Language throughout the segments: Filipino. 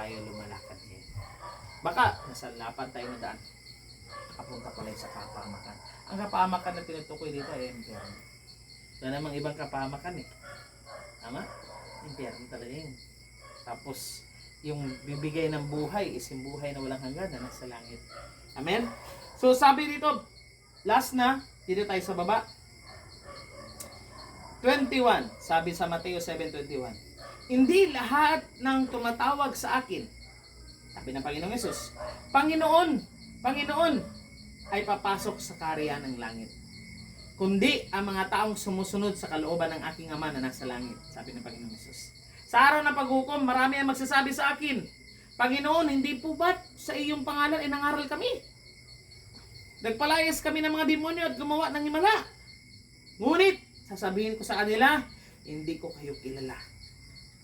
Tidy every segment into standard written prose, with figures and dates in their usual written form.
tayo lumalakad ngayon. Baka nasa lapad tayo na daan. Nakapunta pala sa kapahamakan. Ang kapahamakan na tinutukoy dito ay impyerno. Wala namang ibang kapahamakan eh. Tama? Impyerno talaga yun. Tapos, yung bibigay ng buhay is yung buhay na walang hanggan na nasa langit. Amen? So, sabi dito, last na, dito tayo sa baba. 21, sabi sa Mateo 7:21. Hindi lahat ng tumatawag sa akin, sabi ng Panginoong Yesus, Panginoon, Panginoon, ay papasok sa kaharian ng langit. Kundi ang mga taong sumusunod sa kalooban ng aking Ama na nasa langit, sabi ng Panginoong Yesus. Sa araw ng paghukom, marami ang magsasabi sa akin, Panginoon, hindi po ba't sa iyong pangalan ay nangaral kami? Nagpalayas kami ng mga demonyo at gumawa ng himala. Ngunit, sasabihin ko sa kanila, hindi ko kayo kilala.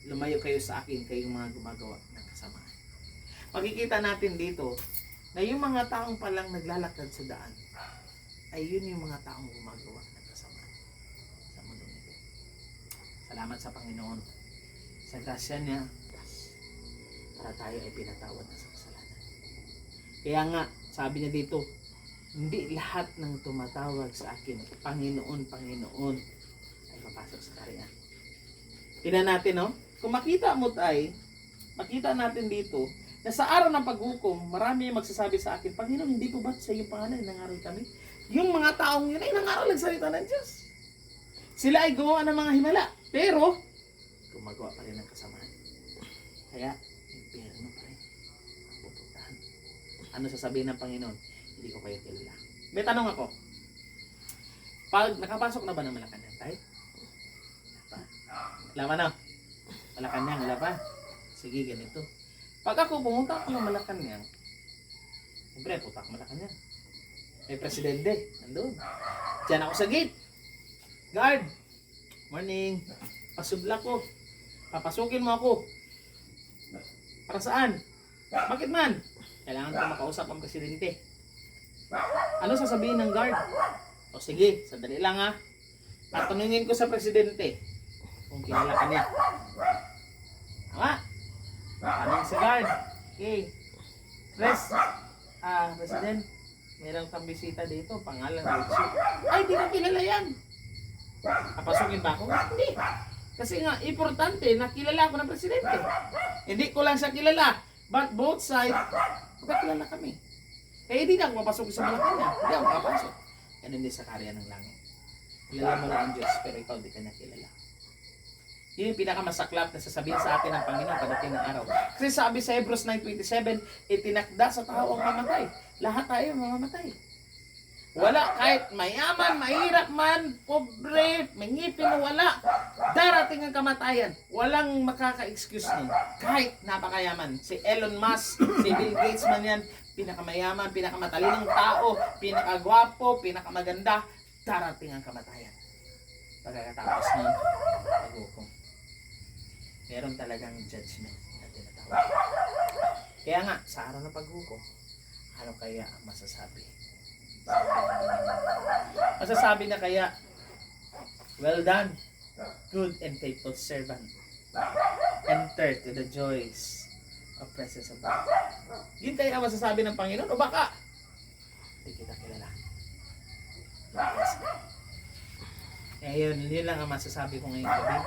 Lumayo kayo sa akin, kayong mga gumagawa ng kasamaan. Makikita natin dito na yung mga taong palang naglalakad sa daan ay yun yung mga taong gumagawa ng kasamaan sa mundo nito. Salamat sa Panginoon. Sa grasya niya, para tayo ay pinatawad na sa kasalanan. Kaya nga, sabi niya dito, hindi lahat ng tumatawag sa akin, Panginoon, Panginoon, ay papasok sa kaharian. Tingnan natin, no? Kung makita mo tayo, makita natin dito, na sa araw ng paghukom, marami magsasabi sa akin, Panginoon, hindi po ba sa iyong pangalan nangaral kami? Yung mga taong yun ay nangaral ng salita ng Diyos. Sila ay gumawa ng mga himala, pero gumagawa pa rin ng kasamaan. Kaya, impyerno pa rin ang pupuntahan. Ano sasabihin ng Panginoon? Hindi ko kayo kilala. May tanong ako. Pag nakapasok na ba ng Malacanang tayo? Wala pa na. Malacanang, wala pa. Sige, ganito. Pag ako pumunta ako ng Malacanang, siyempre, putak Malacanang. May presidente, nandun. Diyan ako sa gate. Guard, morning. Pasubla ko. Papasukin mo ako. Para saan? Bakit man? Kailangan ko makausap ang presidente. Ano sasabihin ng guard? O sige, sandali lang ha. Tatanungin ko sa presidente kung kilala ka niya. Tama? Tanong si guard. Okay. President, mayroong kang bisita dito, pangalan Richie. Ay, di ko kilala yan. Papasukin ba ako? Hindi. Kasi nga, importante na kilala ako ng presidente. Hindi ko lang siya kilala. But both sides, magkakilala kami. Kaya hindi na ako mapasok sa Malacanang. Hindi ako makapasok. Yan hindi sa kaharian ng langit. Kilala mo lang ang Diyos, pero ikaw di ka niya kilala. Yun yung pinakamasaklap na sasabihin sa atin ng Panginoon pagdating ng araw. Kasi sabi sa Hebrews 9:27, itinakda sa tao ang mamatay. Lahat tayo mamamatay. Wala, kahit mayaman, mahirap man, pobre, may ngipin o wala, darating ang kamatayan. Walang makaka-excuse nun. Kahit napakayaman. Si Elon Musk, si Bill Gates man yan, pinakamayaman, pinakamatalinong tao, pinakagwapo, pinakamaganda, darating ang kamatayan. Pagkatapos nun, paghukom. Meron talagang judgment na tinatawag. Kaya nga, sa araw ng paghukom, ano kaya ang masasabi? Masasabi na kaya, well done, good and faithful servant. Enter to the joys of presence of God. Yun kaya ang masasabi ng Panginoon? O baka, hindi kita kilala. Yes. Kaya yun lang ang masasabi ko ngayong gabi.